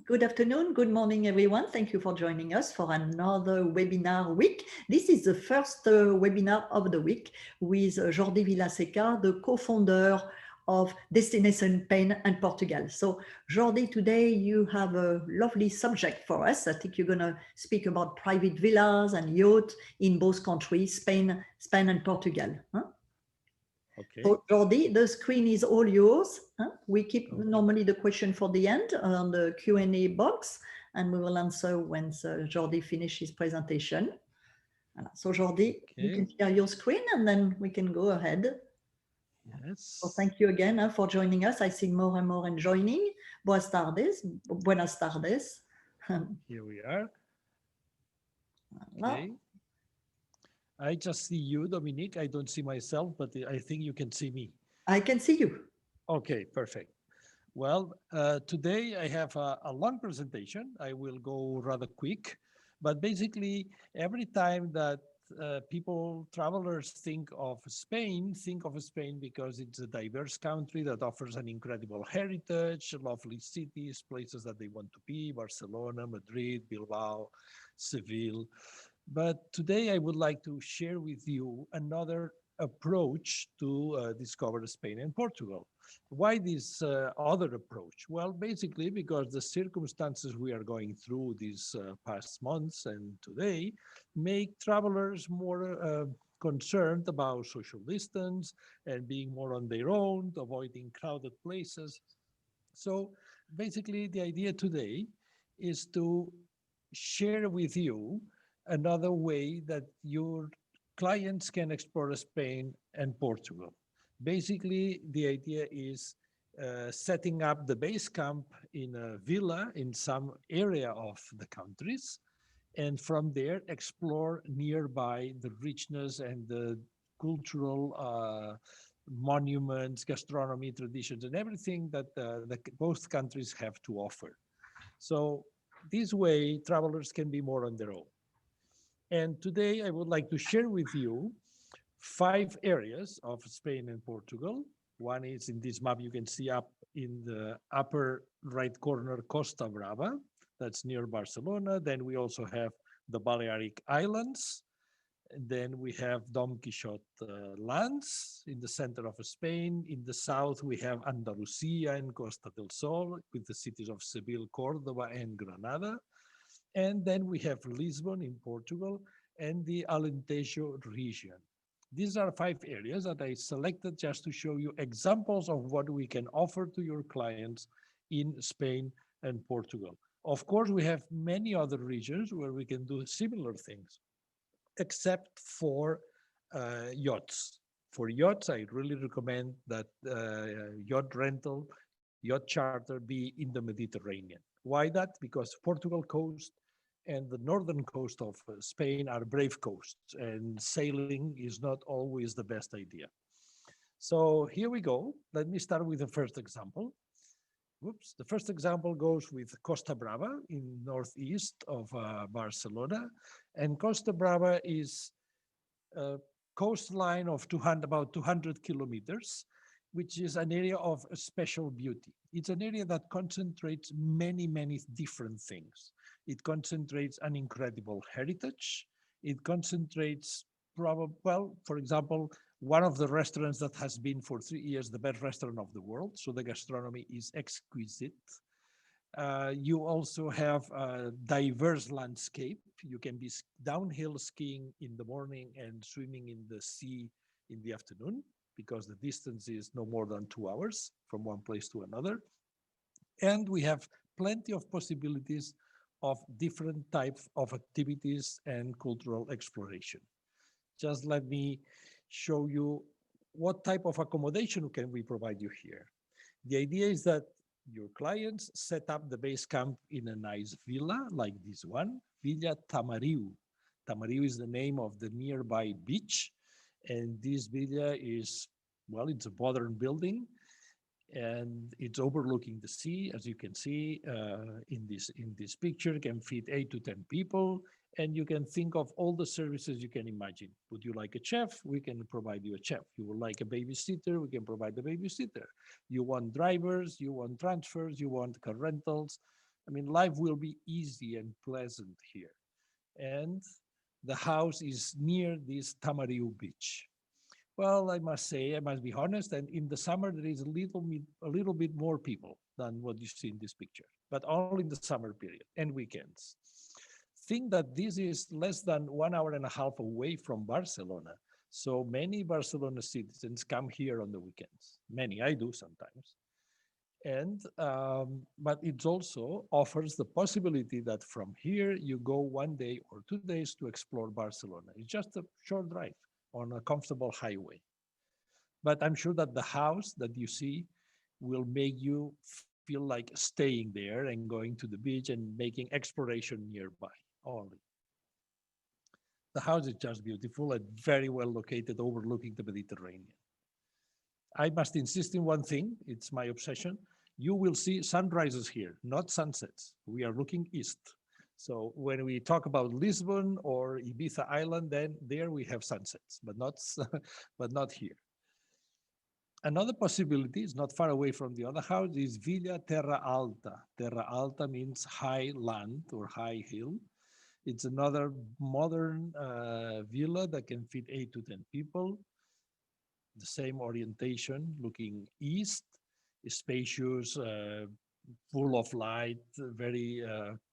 Good afternoon, good morning, everyone. Thank you for joining us for another webinar week. This is the first webinar of the week with Jordi Vilaseca, the co-founder of Destination Spain and Portugal. So Jordi, today you have a lovely subject for us. I think you're going to speak about private villas and yachts in both countries, Spain and Portugal. Okay. So Jordi, the screen is all yours. We keep Okay. normally the question for the end on the Q&A box, and we will answer when Jordi finishes his presentation. So Jordi, you can share your screen and then we can go ahead. Yes. So thank you again for joining us. I see more and more and joining. Buenas tardes. Buenas tardes. Here we are. Voilà. Okay. I just see you, Dominique. I don't see myself, but I think you can see me. I can see you. Okay, perfect. Well, today I have a long presentation. I will go rather quick, but basically every time that travelers think of Spain because it's a diverse country that offers an incredible heritage, lovely cities, places that they want to be, Barcelona, Madrid, Bilbao, Seville. But today I would like to share with you another approach to discover Spain and Portugal. Why this other approach? Well, basically because the circumstances we are going through these past months and today make travelers more concerned about social distance and being more on their own, avoiding crowded places. So basically the idea today is to share with you another way that your clients can explore Spain and Portugal. Basically, the idea is setting up the base camp in a villa in some area of the countries, and from there explore nearby the richness and the cultural monuments, gastronomy, traditions, and everything that both countries have to offer. So this way, travelers can be more on their own. And today I would like to share with you 5 areas of Spain and Portugal. One is in this map you can see up in the upper right corner, Costa Brava, that's near Barcelona. Then we also have the Balearic Islands. And then we have Dom Quixote lands in the center of Spain. In the south, we have Andalusia and Costa del Sol with the cities of Seville, Cordoba, and Granada. And then we have Lisbon in Portugal and the Alentejo region. These are 5 areas that I selected just to show you examples of what we can offer to your clients in Spain and Portugal. Of course, we have many other regions where we can do similar things, except for yachts. For yachts, I really recommend that yacht rental, yacht charter be in the Mediterranean. Why that? Because Portugal coast and the northern coast of Spain are brave coasts, and sailing is not always the best idea. So here we go. Let me start with the first example. Whoops. The first example goes with Costa Brava in northeast of Barcelona. And Costa Brava is a coastline of about 200 kilometers, which is an area of special beauty. It's an area that concentrates many different things. It concentrates an incredible heritage. It concentrates well, for example, one of the restaurants that has been for 3 years the best restaurant of the world. So the gastronomy is exquisite. You also have a diverse landscape. You can be downhill skiing in the morning and swimming in the sea in the afternoon, because the distance is no more than 2 hours from one place to another. And we have plenty of possibilities of different types of activities and cultural exploration. Just let me show you what type of accommodation can we provide you here. The idea is that your clients set up the base camp in a nice villa like this one, Villa Tamariu. Tamariu is the name of the nearby beach. And this villa is, well, it's a modern building and it's overlooking the sea. As you can see in this picture, it can fit 8 to 10 people. And you can think of all the services you can imagine. Would you like a chef? We can provide you a chef. You would like a babysitter? We can provide a babysitter. You want drivers? You want transfers? You want car rentals? I mean, life will be easy and pleasant here. And the house is near this Tamariu beach. Well, I must say, I must be honest, and in the summer there is a little bit more people than what you see in this picture, but only in the summer period and weekends. Think that this is less than 1 hour and a half away from Barcelona. So many Barcelona citizens come here on the weekends. Many, I do sometimes. And but it also offers the possibility that from here you go 1 day or 2 days to explore Barcelona. It's just a short drive on a comfortable highway. But I'm sure that the house that you see will make you feel like staying there and going to the beach and making exploration nearby only. The house is just beautiful and very well located overlooking the Mediterranean. I must insist in one thing, it's my obsession. You will see sunrises here, not sunsets. We are looking east. So when we talk about Lisbon or Ibiza Island, then there we have sunsets, but not, but not here. Another possibility is not far away from the other house is Villa Terra Alta. Terra Alta means high land or high hill. It's another modern villa that can fit 8 to 10 people. The same orientation, looking east, spacious, full of light, very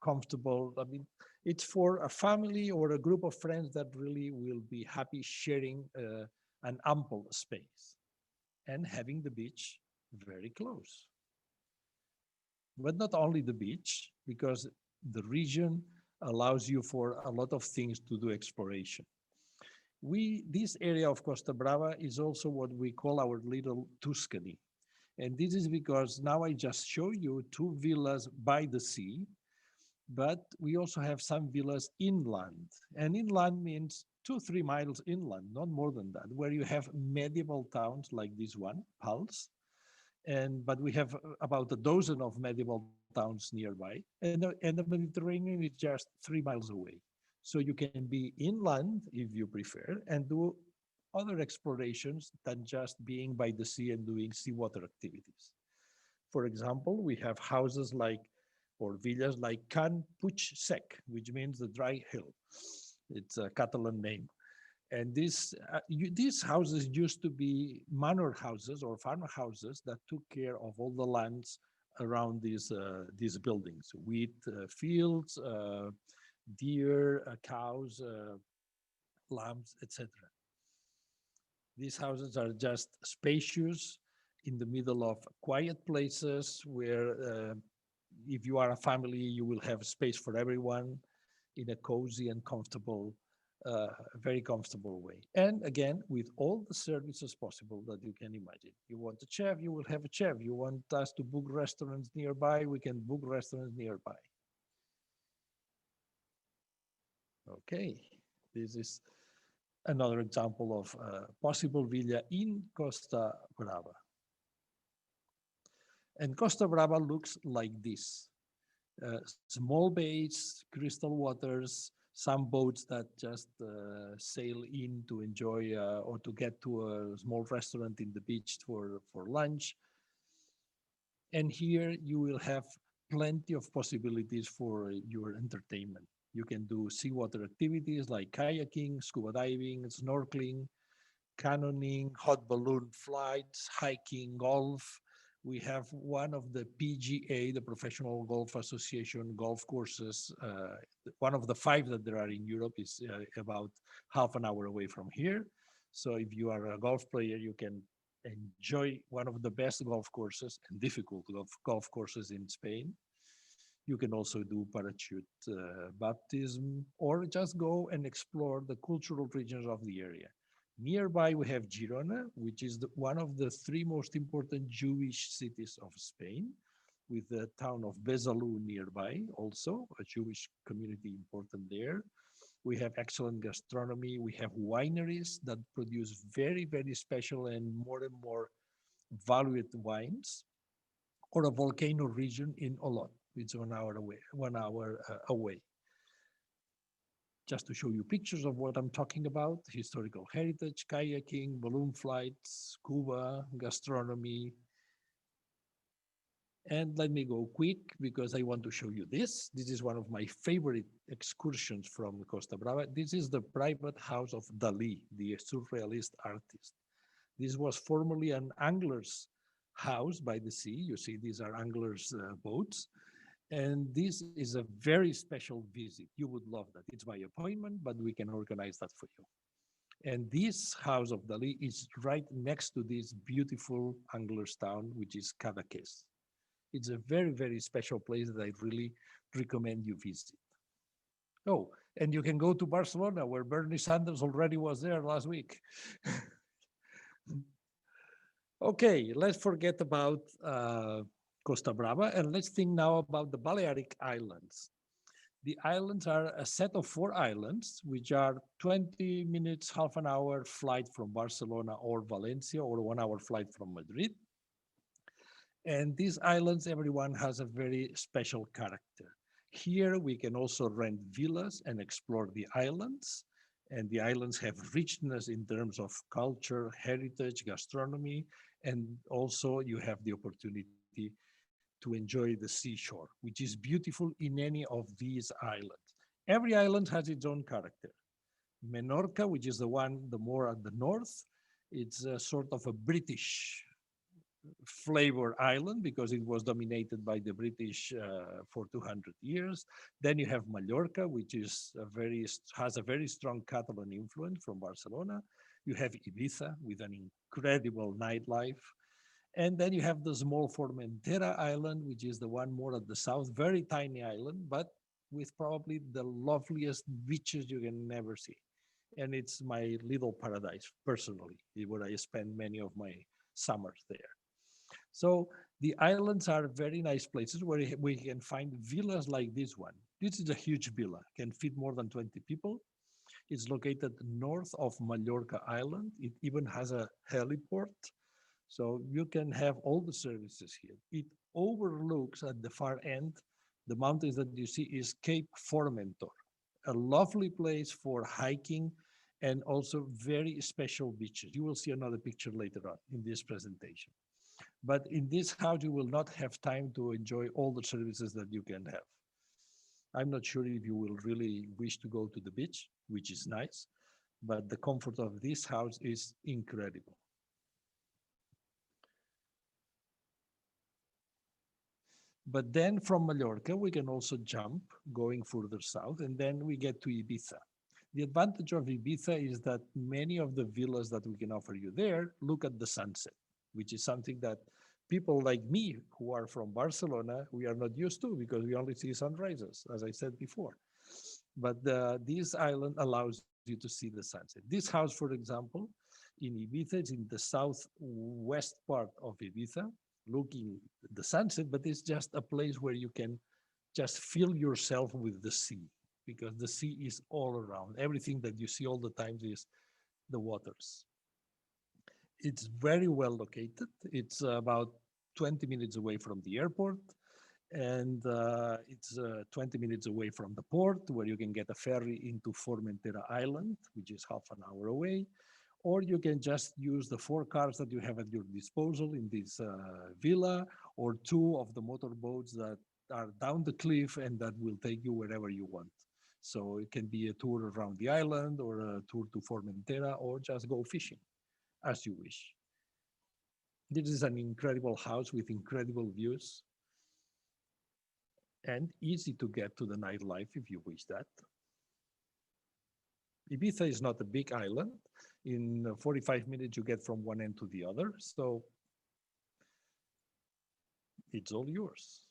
comfortable. I mean, it's for a family or a group of friends that really will be happy sharing an ample space and having the beach very close. But not only the beach, because the region allows you for a lot of things to do exploration. This area of Costa Brava is also what we call our little Tuscany. And this is because now I just show you two villas by the sea, but we also have some villas inland. And inland means 2-3 miles inland, not more than that, where you have medieval towns like this one, Pals. But we have about a dozen of medieval towns nearby. And the Mediterranean is just 3 miles away. So you can be inland if you prefer and do other explorations than just being by the sea and doing seawater activities. For example, we have houses like, or villas like Can Puig Sec, which means the dry hill. It's a Catalan name. And these houses used to be manor houses or farmhouses that took care of all the lands around these buildings, wheat fields, deer, cows, lambs, etc. These houses are just spacious in the middle of quiet places where if you are a family, you will have space for everyone in a cozy and comfortable, very comfortable way. And again, with all the services possible that you can imagine. You want a chef, you will have a chef. You want us to book restaurants nearby, we can book restaurants nearby. Okay, this is another example of a possible villa in Costa Brava. And Costa Brava looks like this. Small bays, crystal waters, some boats that just sail in to enjoy or to get to a small restaurant in the beach for lunch. And here you will have plenty of possibilities for your entertainment. You can do seawater activities like kayaking, scuba diving, snorkeling, canoeing, hot balloon flights, hiking, golf. We have one of the PGA, the Professional Golf Association golf courses. One of the 5 that there are in Europe is about half an hour away from here. So if you are a golf player, you can enjoy one of the best golf courses and difficult golf courses in Spain. You can also do parachute baptism or just go and explore the cultural regions of the area. Nearby, we have Girona, which is one of the 3 most important Jewish cities of Spain, with the town of Besalú nearby, also a Jewish community important there. We have excellent gastronomy. We have wineries that produce very, very special and more valued wines, or a volcano region in Olot, which is 1 hour away. 1 hour away. Just to show you pictures of what I'm talking about: historical heritage, kayaking, balloon flights, scuba, gastronomy, And let me go quick because I want to show you this. This is one of my favorite excursions from Costa Brava. This is the private house of Dali, the surrealist artist. This was formerly an angler's house by the sea. You see, these are anglers' boats. And this is a very special visit. You would love that. It's by appointment, but we can organize that for you. And this house of Dali is right next to this beautiful angler's town, which is Cadaqués. It's a very, very special place that I really recommend you visit. Oh, and you can go to Barcelona, where Bernie Sanders already was there last week. Okay, let's forget about Costa Brava and let's think now about the Balearic Islands. The islands are a set of 4 islands, which are 20 minutes, half an hour flight from Barcelona or Valencia, or 1 hour flight from Madrid. And these islands, everyone has a very special character. Here we can also rent villas and explore the islands. And the islands have richness in terms of culture, heritage, gastronomy, and also you have the opportunity to enjoy the seashore, which is beautiful in any of these islands. Every island has its own character. Menorca, which is the one the more at the north, it's a sort of a British flavor island because it was dominated by the British for 200 years. Then you have Mallorca, which is has a very strong Catalan influence from Barcelona. You have Ibiza with an incredible nightlife. And then you have the small Formentera Island, which is the one more at the south, very tiny island, but with probably the loveliest beaches you can never see. And it's my little paradise, personally, where I spend many of my summers there. So the islands are very nice places where we can find villas like this one. This is a huge villa, can fit more than 20 people. It's located north of Mallorca Island. It even has a heliport. So you can have all the services here. It overlooks at the far end, the mountains that you see is Cape Formentor, a lovely place for hiking and also very special beaches. You will see another picture later on in this presentation. But in this house, you will not have time to enjoy all the services that you can have. I'm not sure if you will really wish to go to the beach, which is nice, but the comfort of this house is incredible. But then from Mallorca, we can also jump going further south, and then we get to Ibiza. The advantage of Ibiza is that many of the villas that we can offer you there look at the sunset, which is something that people like me who are from Barcelona, we are not used to because we only see sunrises, as I said before. But this island allows you to see the sunset. This house, for example, in Ibiza, is in the southwest part of Ibiza, looking at the sunset, but it's just a place where you can just fill yourself with the sea because the sea is all around. Everything that you see all the time is the waters. It's very well located. It's about 20 minutes away from the airport, and it's 20 minutes away from the port where you can get a ferry into Formentera Island, which is half an hour away, or you can just use the 4 cars that you have at your disposal in this villa, or 2 of the motorboats that are down the cliff and that will take you wherever you want. So it can be a tour around the island or a tour to Formentera or just go fishing as you wish. This is an incredible house with incredible views and easy to get to the nightlife if you wish that. Ibiza is not a big island. In 45 minutes, you get from one end to the other. So it's all yours.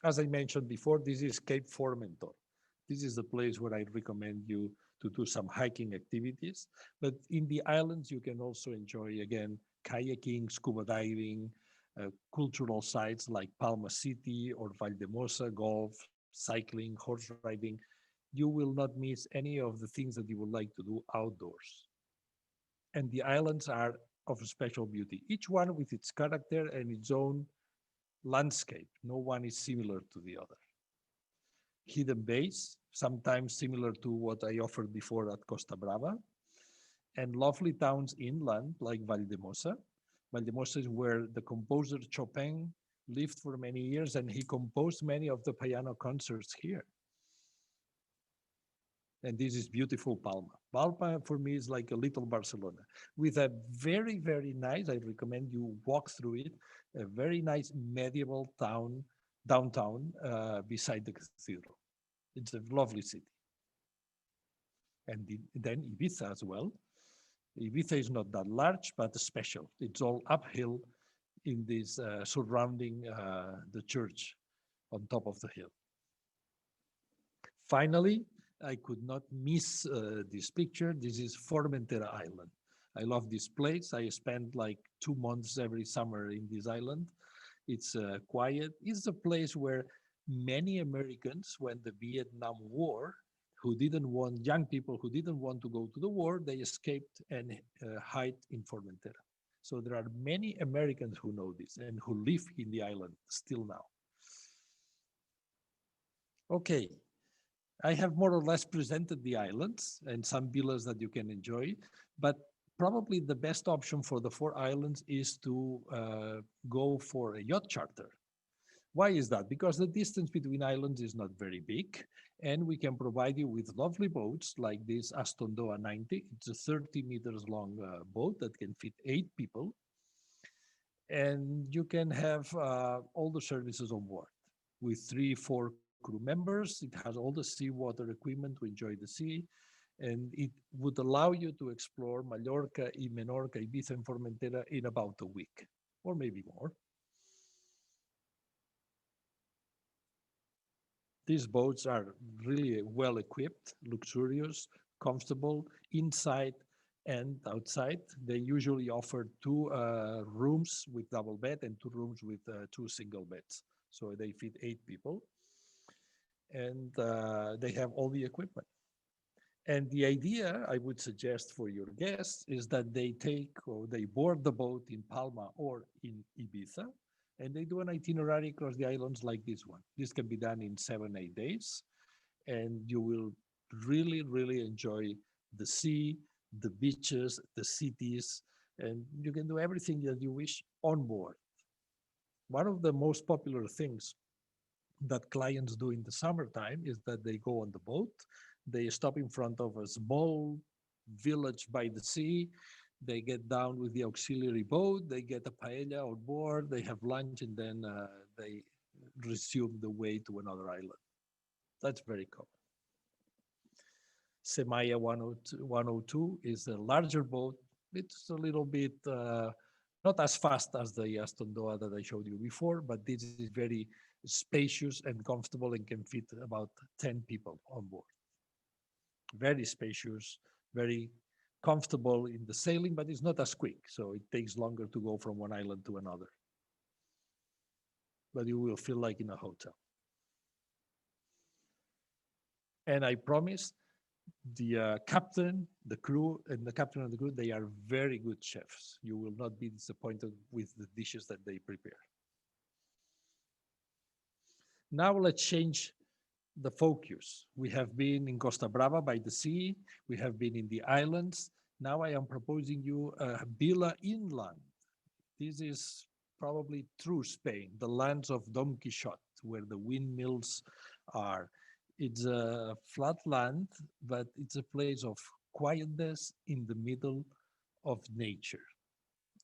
As I mentioned before, this is Cape Formentor. This is the place where I recommend you to do some hiking activities. But in the islands, you can also enjoy, again, kayaking, scuba diving, cultural sites like Palma City or Valdemosa, golf, cycling, horse riding. You will not miss any of the things that you would like to do outdoors. And the islands are of special beauty, each one with its character and its own landscape. No one is similar to the other. Hidden bays, sometimes similar to what I offered before at Costa Brava, and lovely towns inland like Valdemosa. Valdemosa is where the composer Chopin lived for many years, and he composed many of the piano concerts here. And this is beautiful Palma. Palma for me is like a little Barcelona with a very, very nice, I recommend you walk through it, a very nice medieval downtown beside the cathedral. It's a lovely city. And then Ibiza as well. Ibiza is not that large, but special. It's all uphill in this surrounding the church on top of the hill. Finally, I could not miss this picture. This is Formentera Island. I love this place. I spend like 2 months every summer in this island. It's quiet. It's a place where many Americans, when the Vietnam War, who didn't want young people who didn't want to go to the war, they escaped and hide in Formentera. So there are many Americans who know this and who live in the island still now. Okay, I have more or less presented the islands and some villas that you can enjoy, but probably the best option for the 4 islands is to go for a yacht charter. Why is that? Because the distance between islands is not very big, and we can provide you with lovely boats like this Astondoa 90. It's a 30 meters long boat that can fit 8 people, and you can have all the services on board with 3, 4 crew members. It has all the seawater equipment to enjoy the sea, and it would allow you to explore Mallorca, Menorca, Ibiza, and Formentera in about a week, or maybe more. These boats are really well equipped, luxurious, comfortable inside and outside. They usually offer 2 rooms with double bed and 2 rooms with 2 single beds. So they fit 8 people, and they have all the equipment. And the idea I would suggest for your guests is that they take or they board the boat in Palma or in Ibiza, and they do an itinerary across the islands like this one. This can be done in 7, 8 days, and you will really, really enjoy the sea, the beaches, the cities, and you can do everything that you wish on board. One of the most popular things that clients do in the summertime is that they go on the boat, they stop in front of a small village by the sea, they get down with the auxiliary boat, they get a paella on board, they have lunch, and then they resume the way to another island. That's very common. Semaya 102 is a larger boat. It's a little bit not as fast as the Astondoa that I showed you before, but this is very spacious and comfortable and can fit about 10 people on board. Very spacious, very comfortable in the sailing, but it's not as quick. So it takes longer to go from one island to another. But you will feel like in a hotel. And I promise the captain, the crew, and the captain of the crew, they are very good chefs. You will not be disappointed with the dishes that they prepare. Now let's change the focus. We have been in Costa Brava by the sea. We have been in the islands. Now I am proposing you a villa inland. This is probably true Spain, the lands of Don Quixote, where the windmills are. It's a flat land, but it's a place of quietness in the middle of nature.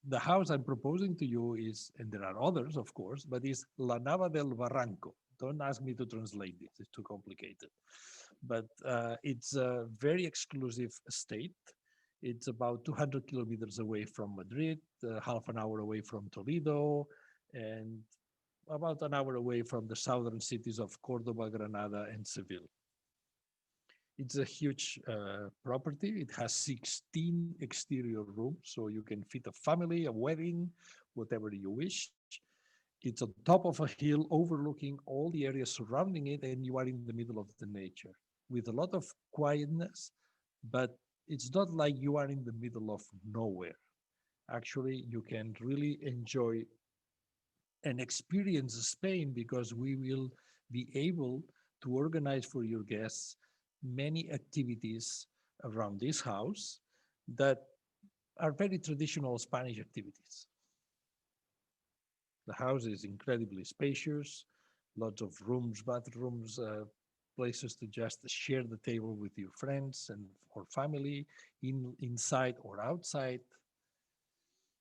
The house I'm proposing to you is, and there are others, of course, but is La Nava del Barranco. Don't ask me to translate this, it's too complicated. But it's a very exclusive estate. It's about 200 kilometers away from Madrid, half an hour away from Toledo, and about an hour away from the southern cities of Cordoba, Granada, and Seville. It's a huge property. It has 16 exterior rooms, so you can fit a family, a wedding, whatever you wish. It's on top of a hill overlooking all the areas surrounding it, and you are in the middle of the nature with a lot of quietness, but it's not like you are in the middle of nowhere. Actually, you can really enjoy and experience Spain because we will be able to organize for your guests many activities around this house that are very traditional Spanish activities. The house is incredibly spacious, lots of rooms, bathrooms, places to just share the table with your friends and or family, inside or outside.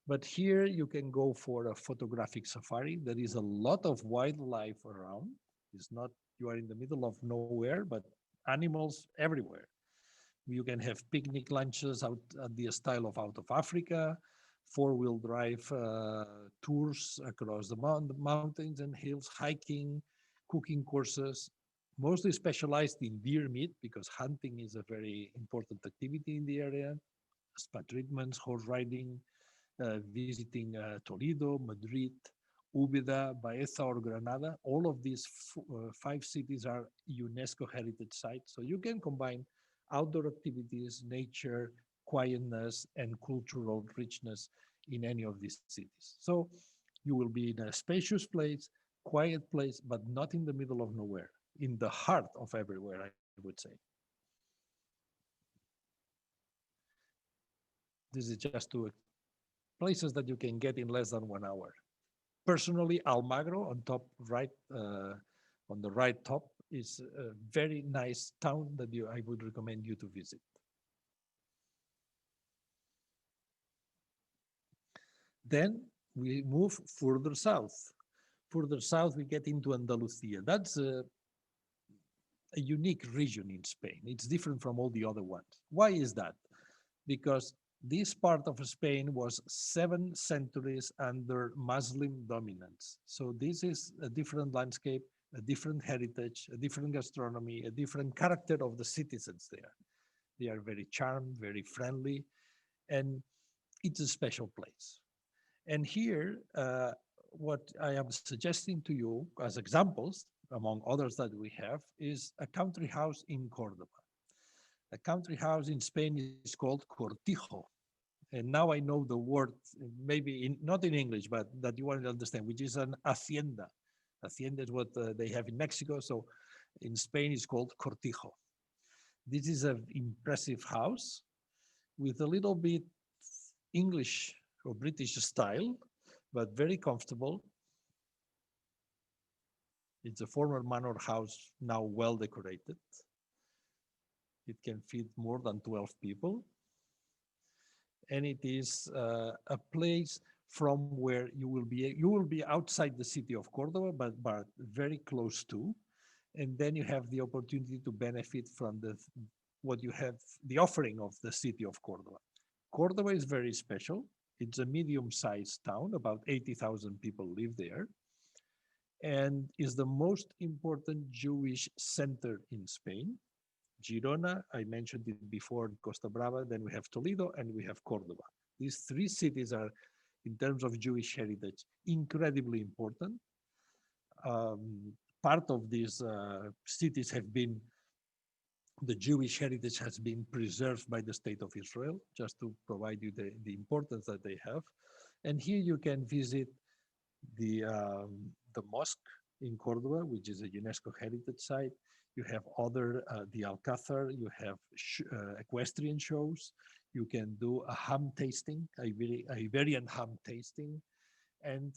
But here you can go for a photographic safari. There is a lot of wildlife around. It's not you are in the middle of nowhere, but animals everywhere. You can have picnic lunches out at the style of out of Africa, four-wheel drive tours across the mountains and hills, hiking, cooking courses, mostly specialized in deer meat because hunting is a very important activity in the area, spa treatments, horse riding, visiting Toledo, Madrid, Úbeda, Baeza, or Granada. All of these five cities are UNESCO heritage sites. So you can combine outdoor activities, nature, quietness, and cultural richness in any of these cities. So you will be in a spacious place, quiet place, but not in the middle of nowhere, in the heart of everywhere, I would say. This is just two places that you can get in less than 1 hour. Personally, Almagro on top right, on the right top is a very nice town that I would recommend you to visit. Then we move further south. Further south, we get into Andalusia. That's a unique region in Spain. It's different from all the other ones. Why is that? Because this part of Spain was 7 centuries under Muslim dominance. So this is a different landscape, a different heritage, a different gastronomy, a different character of the citizens there. They are very charmed, very friendly, and it's a special place. And here, what I am suggesting to you as examples, among others that we have, is a country house in Cordoba. A country house in Spain is called cortijo. And now I know the word, maybe not in English, but that you want to understand, which is an hacienda. Hacienda is what they have in Mexico. So in Spain, it's called cortijo. This is an impressive house with a little bit English or British style, but very comfortable. It's a former manor house, now well decorated. It can fit more than 12 people. And it is a place from where you will be outside the city of Cordoba, but very close to. And then you have the opportunity to benefit from what you have, the offering of the city of Cordoba. Cordoba is very special. It's a medium-sized town, about 80,000 people live there, and is the most important Jewish center in Spain. Girona, I mentioned it before, Costa Brava, then we have Toledo, and we have Cordoba. These three cities are, in terms of Jewish heritage, incredibly important. Part of these cities have been, the Jewish heritage has been preserved by the State of Israel, just to provide you the importance that they have. And here you can visit the mosque in Cordoba, which is a UNESCO heritage site. You have other, the Alcázar, you have equestrian shows. You can do a ham tasting, Iberian ham tasting. And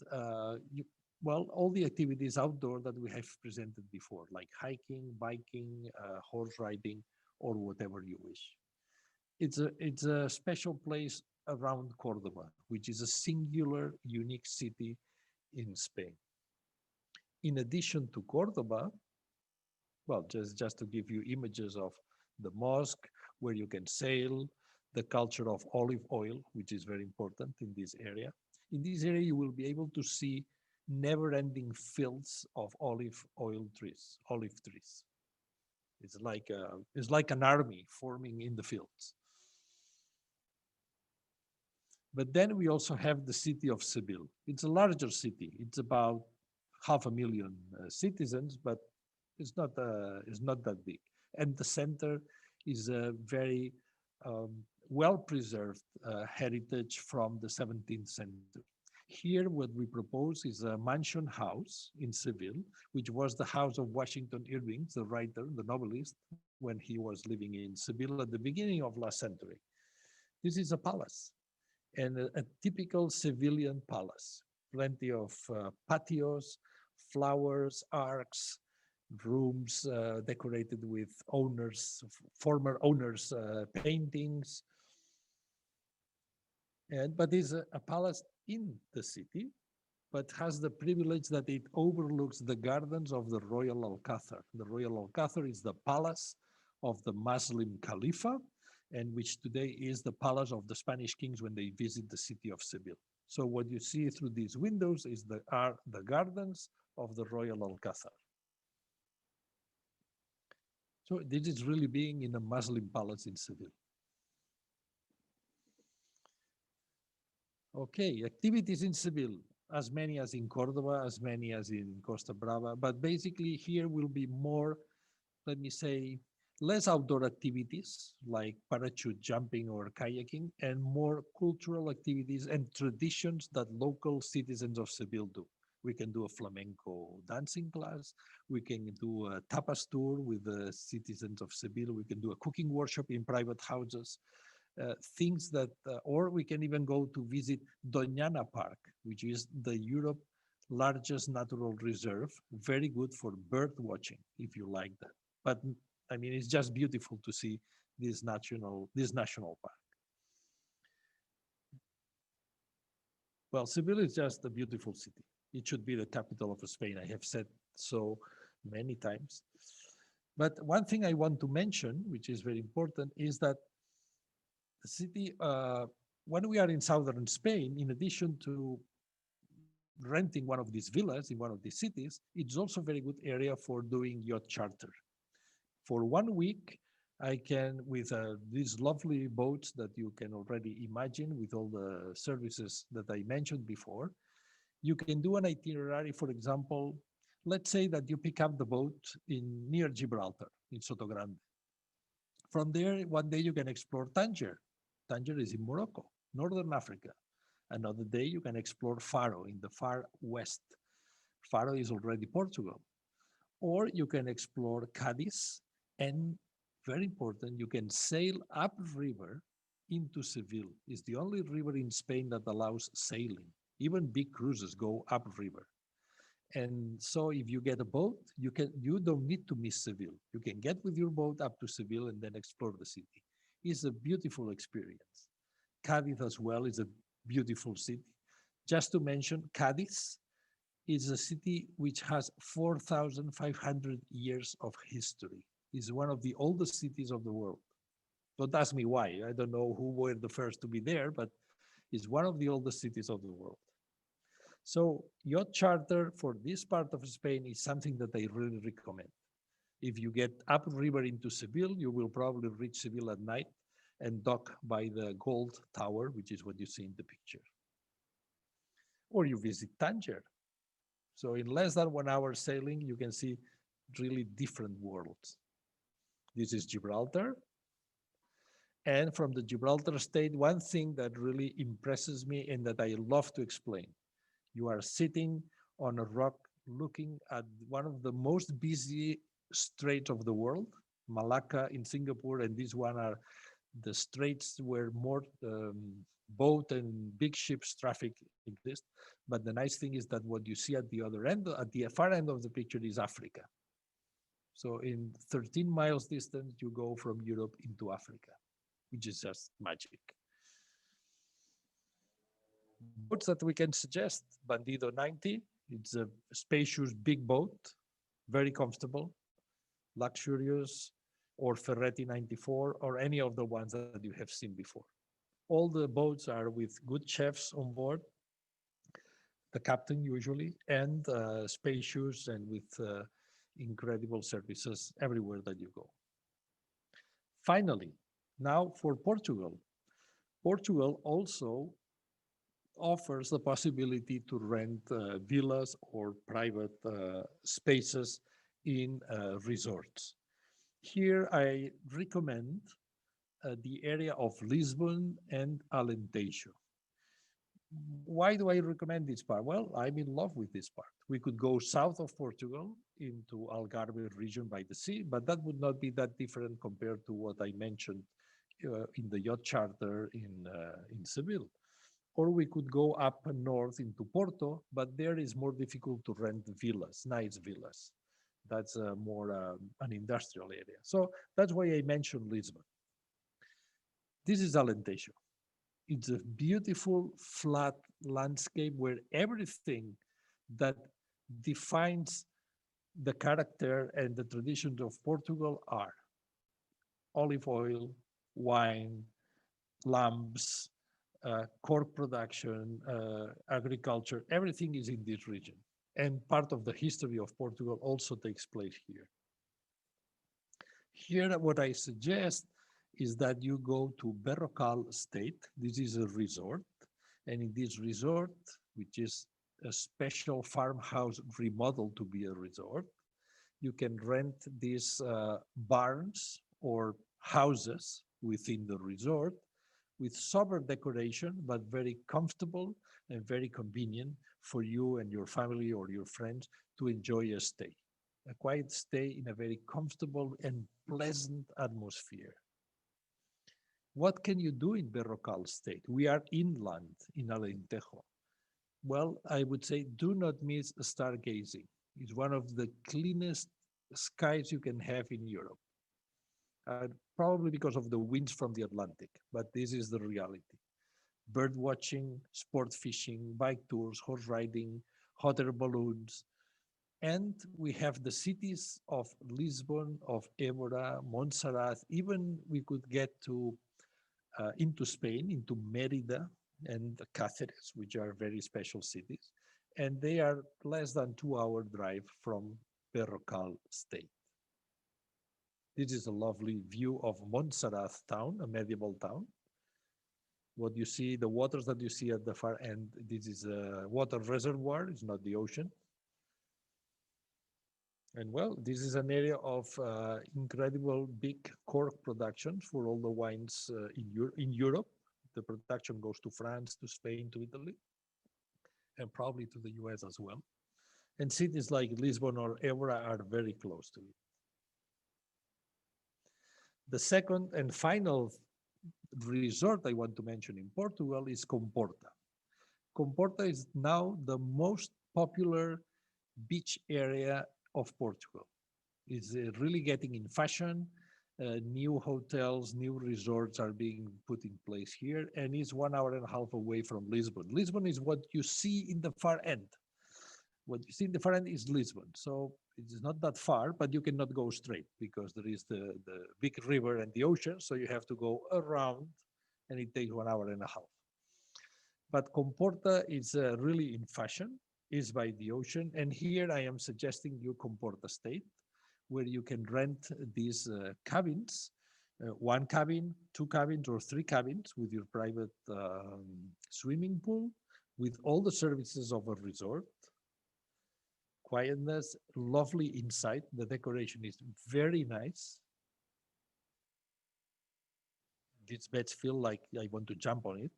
well, all the activities outdoor that we have presented before, like hiking, biking, horse riding, or whatever you wish. It's a special place around Cordoba, which is a singular, unique city in Spain. In addition to Cordoba, well, just to give you images of the mosque, where you can sail, the culture of olive oil, which is very important in this area. In this area, you will be able to see never-ending fields of olive oil trees, olive trees. It's like an army forming in the fields. But then we also have the city of Seville. It's a larger city. It's about 500,000 citizens, but it's not that big. And the center is a very well-preserved heritage from the 17th century. Here, what we propose is a mansion house in Seville, which was the house of Washington Irving, the writer, the novelist, when he was living in Seville at the beginning of last century. This is a palace, and a typical civilian palace. plenty of patios, flowers, arcs, rooms decorated with former owners' paintings. But it's a palace in the city, but has the privilege that it overlooks the gardens of the Royal Alcázar. The Royal Alcázar is the palace of the Muslim Khalifa, and which today is the palace of the Spanish kings when they visit the city of Seville. So what you see through these windows are the gardens of the Royal Alcázar. So this is really being in a Muslim palace in Seville. Okay, activities in Seville, as many as in Cordoba, as many as in Costa Brava, but basically here will be more, let me say, less outdoor activities like parachute jumping or kayaking, and more cultural activities and traditions that local citizens of Seville do. We can do a flamenco dancing class. We can do a tapas tour with the citizens of Seville. We can do a cooking workshop in private houses. Things that, or we can even go to visit Doñana Park, which is the Europe largest natural reserve, very good for bird watching, if you like that. But I mean, it's just beautiful to see this national park. Well, Seville is just a beautiful city. It should be the capital of Spain. I have said so many times. But one thing I want to mention, which is very important, is that the city, when we are in southern Spain, in addition to renting one of these villas in one of these cities, it's also a very good area for doing yacht charter. For 1 week, I can, with these lovely boats that you can already imagine with all the services that I mentioned before, you can do an itinerary. For example, let's say that you pick up the boat near Gibraltar, in Sotogrande. From there, one day you can explore Tangier. Tangier is in Morocco, Northern Africa. Another day you can explore Faro in the far west. Faro is already Portugal. Or you can explore Cadiz, and very important, you can sail upriver into Seville. It's the only river in Spain that allows sailing. Even big cruises go upriver. And so if you get a boat, you don't need to miss Seville. You can get with your boat up to Seville and then explore the city. It's a beautiful experience. Cadiz as well is a beautiful city. Just to mention, Cadiz is a city which has 4,500 years of history. It's one of the oldest cities of the world. Don't ask me why. I don't know who were the first to be there, but it's one of the oldest cities of the world. So yacht charter for this part of Spain is something that I really recommend. If you get upriver into Seville, you will probably reach Seville at night and dock by the Gold Tower, which is what you see in the picture. Or you visit Tangier. So in less than 1 hour sailing, you can see really different worlds. This is Gibraltar. And from the Gibraltar state, one thing that really impresses me and that I love to explain, you are sitting on a rock looking at one of the most busy straits of the world, Malacca in Singapore, and this one are the straits where more boat and big ships traffic exist. But the nice thing is that what you see at the other end, at the far end of the picture, is Africa. So in 13 miles distance, you go from Europe into Africa, which is just magic. Boats that we can suggest, Bandido 90, it's a spacious big boat, very comfortable, luxurious, or Ferretti 94, or any of the ones that you have seen before. All the boats are with good chefs on board, the captain usually, and spacious and with incredible services everywhere that you go. Finally, now for Portugal. Portugal also offers the possibility to rent villas or private spaces in resorts. Here I recommend the area of Lisbon and Alentejo. Why do I recommend this part? Well, I'm in love with this part. We could go south of Portugal into Algarve region by the sea, but that would not be that different compared to what I mentioned in the yacht charter in Seville. or we could go up north into Porto, but there is more difficult to rent villas, nice villas. That's more an industrial area. So that's why I mentioned Lisbon. This is Alentejo. It's a beautiful flat landscape where everything that defines the character and the traditions of Portugal are olive oil, wine, lamps, cork production, agriculture, everything is in this region. And part of the history of Portugal also takes place here. Here, what I suggest is that you go to Berrocal State. This is a resort. And in this resort, which is a special farmhouse remodeled to be a resort, you can rent these barns or houses within the resort with sober decoration, but very comfortable and very convenient for you and your family or your friends to enjoy a stay. A quiet stay in a very comfortable and pleasant atmosphere. What can you do in Berrocal State? We are inland in Alentejo. Well, I would say do not miss stargazing. It's one of the cleanest skies you can have in Europe. Probably because of the winds from the Atlantic, but this is the reality. Bird watching, sport fishing, bike tours, horse riding, hot air balloons. And we have the cities of Lisbon, of Évora, Montserrat. Even we could get to into Spain, into Merida and Cáceres, which are very special cities. And they are less than 2-hour drive from Berrocal State. This is a lovely view of Montserrat town, a medieval town. What you see, the waters that you see at the far end, this is a water reservoir, it's not the ocean. And well, this is an area of incredible big cork production for all the wines in Europe. The production goes to France, to Spain, to Italy, and probably to the US as well. And cities like Lisbon or Évora are very close to it. The second and final resort I want to mention in Portugal is Comporta. Comporta is now the most popular beach area of Portugal. It's really getting in fashion. New hotels, new resorts are being put in place here, and it's 1.5 hours away from Lisbon. Lisbon is what you see in the far end. What you see in the far end is Lisbon. So it's not that far, but you cannot go straight because there is the big river and the ocean. So you have to go around, and it takes 1.5 hours. But Comporta is really in fashion, is by the ocean. And here I am suggesting you Comporta State, where you can rent these cabins, 1 cabin, 2 cabins, or 3 cabins with your private swimming pool, with all the services of a resort. Quietness, lovely inside. The decoration is very nice. These beds feel like I want to jump on it.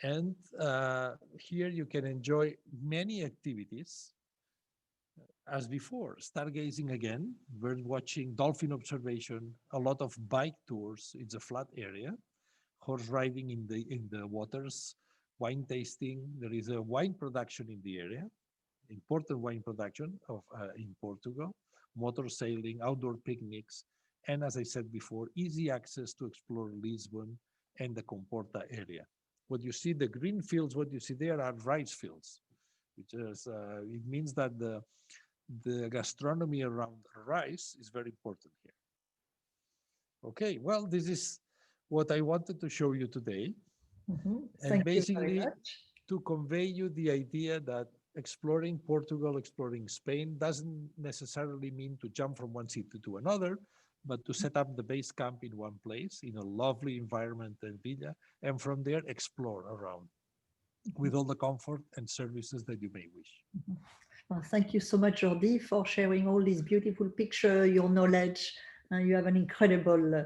And here you can enjoy many activities as before, stargazing again, bird watching, dolphin observation, a lot of bike tours. It's a flat area, horse riding in the waters, wine tasting. There is a wine production in the area, important wine production in Portugal, motor sailing, outdoor picnics, and as I said before, easy access to explore Lisbon and the Comporta area. What you see, the green fields, what you see there are rice fields, which is, it means that the gastronomy around rice is very important here. Okay, well, this is what I wanted to show you today. And Thank you very basically much. to convey you the idea that exploring Portugal, exploring Spain doesn't necessarily mean to jump from one city to another, but to set up the base camp in one place in a lovely environment and villa, and from there explore around with all the comfort and services that you may wish. Well, thank you so much, Jordi, for sharing all these beautiful pictures, your knowledge. You have an incredible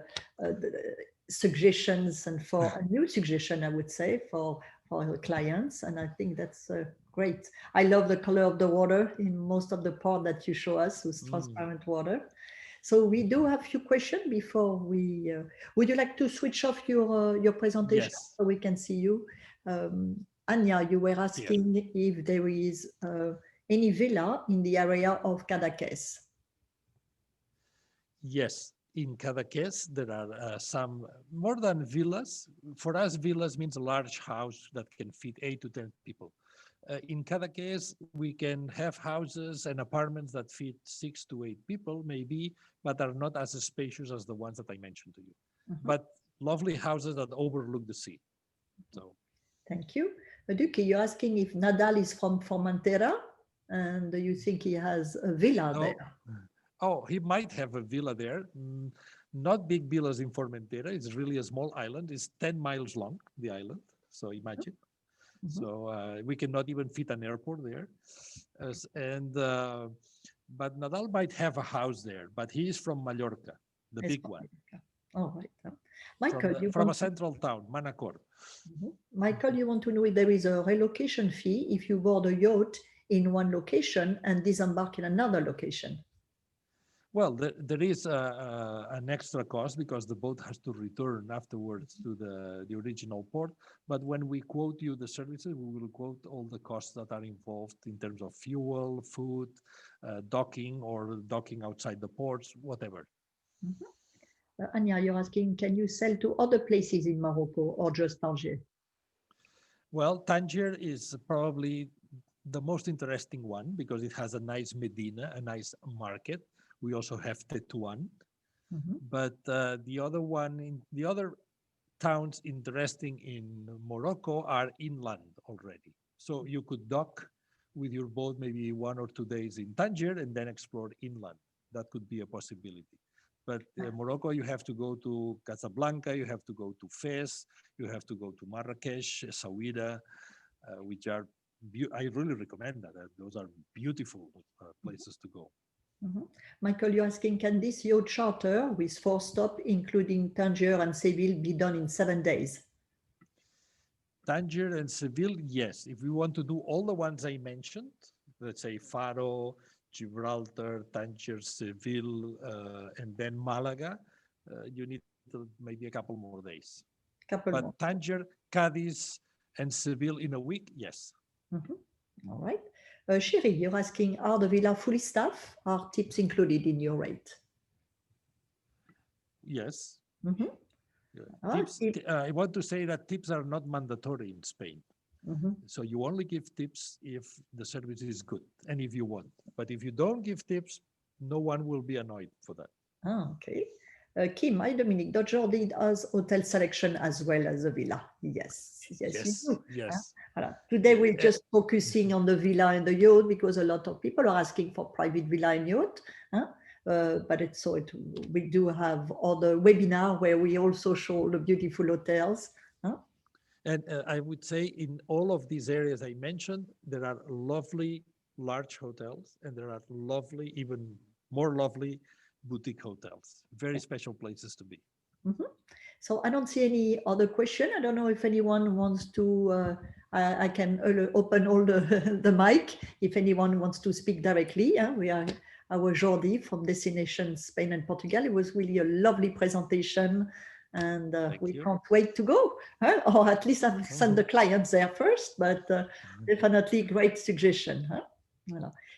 suggestions and for a new suggestion, I would say, for our clients. And I think that's great. I love the color of the water in most of the part that you show us with transparent water. So we do have a few questions before we. Would you like to switch off your presentation Yes. so we can see you? Anya, you were asking if there is any villa in the area of Cadaqués. Yes, in Cadaqués, there are some more than villas. For us, villas means a large house that can fit 8 to 10 people. In Cadaqués, we can have houses and apartments that fit 6 to 8 people, maybe, but are not as spacious as the ones that I mentioned to you. But lovely houses that overlook the sea. So, thank you. Duque, you're asking if Nadal is from Formentera, and do you think he has a villa there? Oh, he might have a villa there. Not big villas in Formentera. It's really a small island. It's 10 miles long, the island. So imagine. So we cannot even fit an airport there. But Nadal might have a house there, but he is from Mallorca, the big one. All right. Michael, from a central town, Manacor. Michael, you want to know if there is a relocation fee if you board a yacht in one location and disembark in another location? Well, there is an extra cost because the boat has to return afterwards to the original port. But when we quote you the services, we will quote all the costs that are involved in terms of fuel, food, docking or docking outside the ports, whatever. Anya, you're asking, can you sell to other places in Morocco or just Tangier? Well, Tangier is probably the most interesting one because it has a nice Medina, a nice market. We also have Tetuan, but the other towns interesting in Morocco are inland already. So you could dock with your boat maybe 1 or 2 days in Tangier and then explore inland. That could be a possibility. But Morocco, you have to go to Casablanca, you have to go to Fez, you have to go to Marrakesh, Essaouira, which are, I really recommend that. Those are beautiful places to go. Michael, you're asking, can this yacht charter with 4 stops, including Tangier and Seville, be done in 7 days? Tangier and Seville, yes. If we want to do all the ones I mentioned, let's say Faro, Gibraltar, Tangier, Seville, and then Malaga, you need maybe a couple more days. But Tangier, Cadiz, and Seville in a week, yes. All right. Shiri, you're asking, are the villa fully staffed? Are tips included in your rate? Yes. Tips, I want to say that tips are not mandatory in Spain. So you only give tips if the service is good and if you want. But if you don't give tips, no one will be annoyed for that. Okay. Kim, hi Dominique. Jordi does hotel selection as well as a villa. Yes, you do. Yes. Today we're just focusing on the villa and the yacht because a lot of people are asking for private villa and yacht. But we do have other webinar where we also show the beautiful hotels. And I would say in all of these areas I mentioned, there are lovely large hotels and there are lovely, even more lovely boutique hotels. Very special places to be. So I don't see any other question. I don't know if anyone wants to, I can open all the mic if anyone wants to speak directly. We are our Jordi from Destination Spain and Portugal. It was really a lovely presentation and we can't wait to go, or at least I've sent the clients there first, but definitely great suggestion.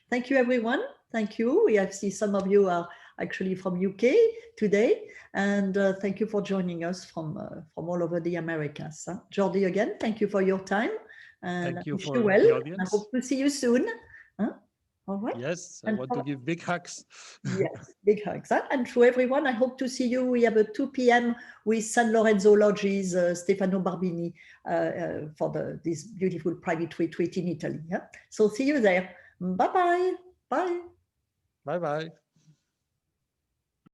Thank you, everyone. Thank you. We have seen some of you are actually from UK today, and thank you for joining us from all over the Americas. Jordi, again, thank you for your time, and thank you wish for you well. the audience. I hope to see you soon. All right. Yes, I want to give big hugs. Yes, big hugs. And to everyone, I hope to see you. We have a 2 p.m. with San Lorenzo Lodges, Stefano Barbini, for this beautiful private retreat in Italy. So see you there. Bye-bye. Bye. Bye-bye.